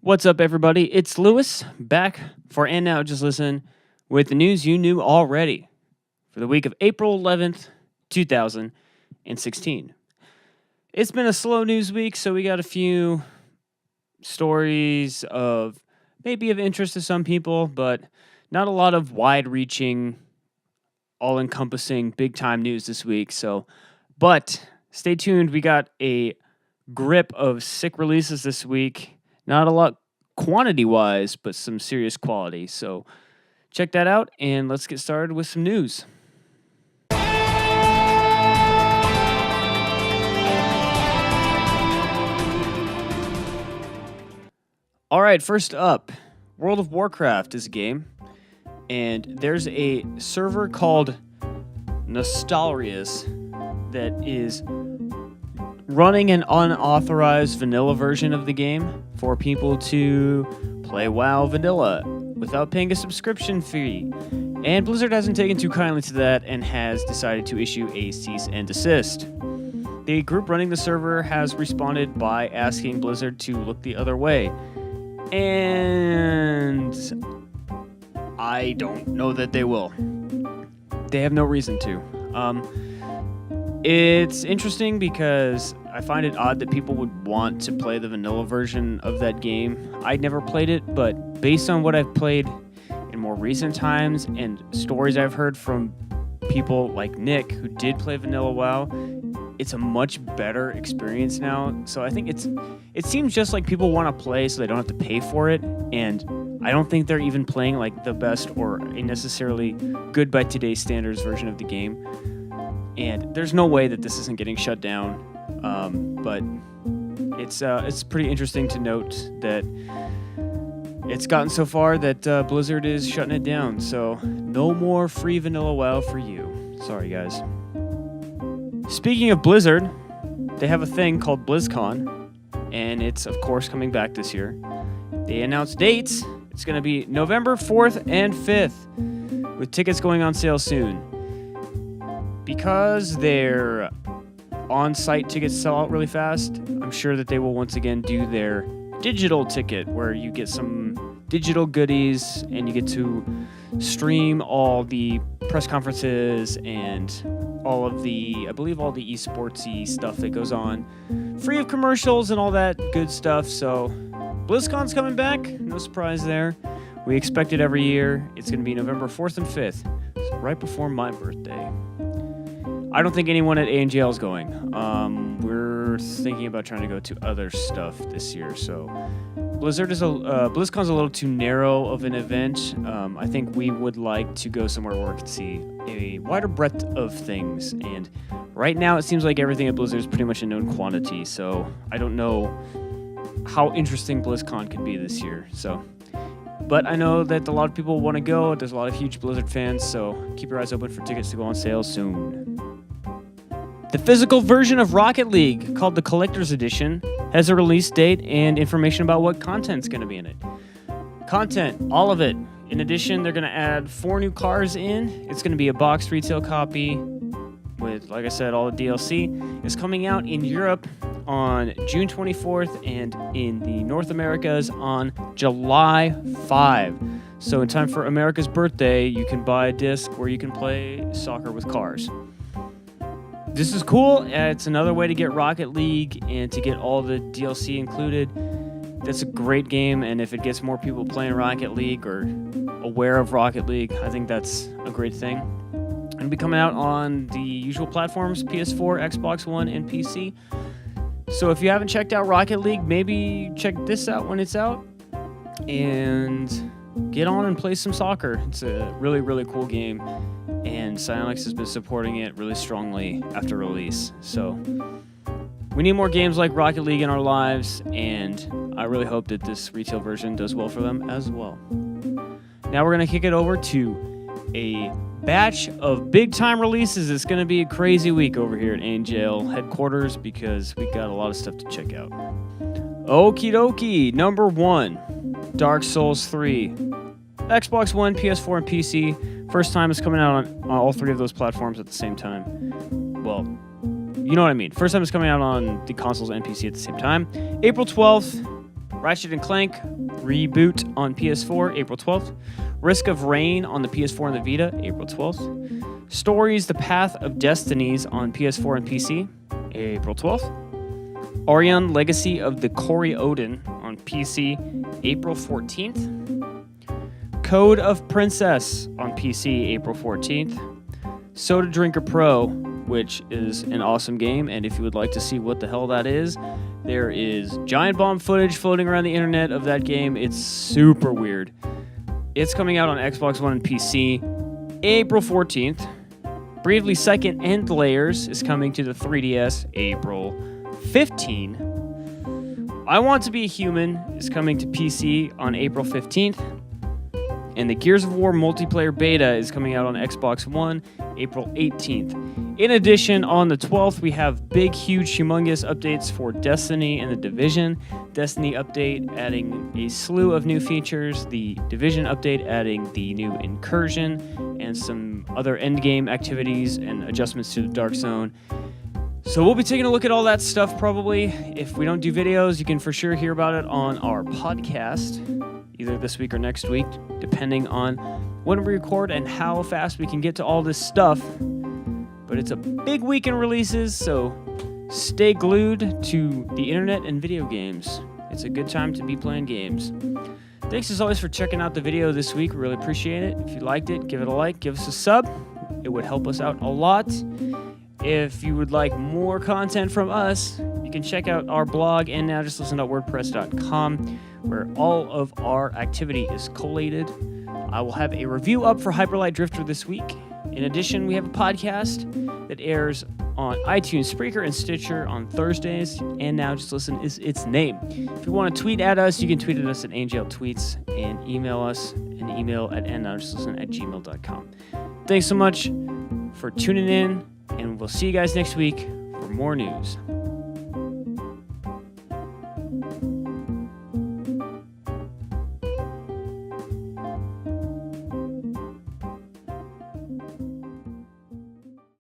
What's up, everybody? It's Lewis back for And Now Just Listen with the news you knew already for the week of April 11th, 2016. It's been a slow news week, so we got a few stories of maybe of interest to some people, but not a lot of wide-reaching, all-encompassing, big-time news this week. But stay tuned. We got a grip of sick releases this week. Not a lot quantity-wise, but some serious quality. So check that out, and let's get started with some news. All right, first up, World of Warcraft is a game, and there's a server called Nostalrius that is running an unauthorized vanilla version of the game for people to play WoW vanilla without paying a subscription fee. And Blizzard hasn't taken too kindly to that and has decided to issue a cease and desist. The group running the server has responded by asking Blizzard to look the other way. And I don't know that they will. They have no reason to. It's interesting because I find it odd that people would want to play the vanilla version of that game. I'd never played it, but based on what I've played in more recent times and stories I've heard from people like Nick who did play vanilla WoW, it's a much better experience now. So I think it seems just like people want to play so they don't have to pay for it, and I don't think they're even playing like the best or a necessarily good by today's standards version of the game. And there's no way that this isn't getting shut down, but it's pretty interesting to note that it's gotten so far that Blizzard is shutting it down. So no more free vanilla WoW for you. Sorry, guys. Speaking of Blizzard, they have a thing called BlizzCon, and it's of course coming back this year. They announced dates. It's going to be November 4th and 5th, with tickets going on sale soon. Because their on-site tickets sell out really fast, I'm sure that they will once again do their digital ticket, where you get some digital goodies and you get to stream all the press conferences and all of the, I believe, all the esportsy stuff that goes on, free of commercials and all that good stuff. So BlizzCon's coming back, no surprise there. We expect it every year. It's going to be November 4th and 5th, so right before my birthday. I don't think anyone at ANJL is going. We're thinking about trying to go to other stuff this year. So BlizzCon's a little too narrow of an event. I think we would like to go somewhere where we can see a wider breadth of things. And right now it seems like everything at Blizzard is pretty much a known quantity. So I don't know how interesting BlizzCon could be this year. But I know that a lot of people want to go. There's a lot of huge Blizzard fans. So keep your eyes open for tickets to go on sale soon. The physical version of Rocket League, called the Collector's Edition, has a release date and information about what content's going to be in it. Content, all of it. In addition, they're going to add 4 new cars in. It's going to be a boxed retail copy with, like I said, all the DLC. It's coming out in Europe on June 24th and in the North Americas on July 5. So in time for America's birthday, you can buy a disc where you can play soccer with cars. This is cool. It's another way to get Rocket League and to get all the DLC included. That's a great game, and if it gets more people playing Rocket League or aware of Rocket League, I think that's a great thing. It'll be coming out on the usual platforms, PS4, Xbox One, and PC. So if you haven't checked out Rocket League, maybe check this out when it's out and get on and play some soccer. It's a really, really cool game. And Psyonix has been supporting it really strongly after release. So we need more games like Rocket League in our lives, and I really hope that this retail version does well for them as well. Now we're going to kick it over to a batch of big-time releases. It's going to be a crazy week over here at ANJL headquarters because we got a lot of stuff to check out. Okie dokie, number 1, Dark Souls 3. Xbox One, PS4, and PC. First time it's coming out on all 3 of those platforms at the same time. Well, you know what I mean. First time it's coming out on the consoles and PC at the same time. April 12th, Ratchet & Clank reboot on PS4, April 12th. Risk of Rain on the PS4 and the Vita, April 12th. Stories: The Path of Destinies on PS4 and PC, April 12th. Aurion: Legacy of the Kori-Odan on PC, April 14th. Code of Princess on PC, April 14th. Soda Drinker Pro, which is an awesome game, and if you would like to see what the hell that is, there is giant bomb footage floating around the internet of that game. It's super weird. It's coming out on Xbox One and PC, April 14th. Bravely Second End Layers is coming to the 3DS, April 15th. I Want to Be a Human is coming to PC on April 15th. And the Gears of War multiplayer beta is coming out on Xbox One, April 18th. In addition, on the 12th, we have big, huge, humongous updates for Destiny and The Division. Destiny update adding a slew of new features. The Division update adding the new incursion and some other endgame activities and adjustments to the Dark Zone. So we'll be taking a look at all that stuff probably. If we don't do videos, you can for sure hear about it on our podcast, either this week or next week, depending on when we record and how fast we can get to all this stuff. But it's a big week in releases, so stay glued to the internet and video games. It's a good time to be playing games. Thanks as always for checking out the video this week. We really appreciate it. If you liked it, give it a like, give us a sub. It would help us out a lot. If you would like more content from us, you can check out our blog, andnowjustlisten.wordpress.com, where all of our activity is collated. I will have a review up for Hyperlight Drifter this week. In addition, we have a podcast that airs on iTunes, Spreaker, and Stitcher on Thursdays, and Now Just Listen is its name. If you want to tweet at us, you can tweet at us at ANJL Tweets and email us an email at andnowjustlisten@gmail.com. Thanks so much for tuning in, and we'll see you guys next week for more news.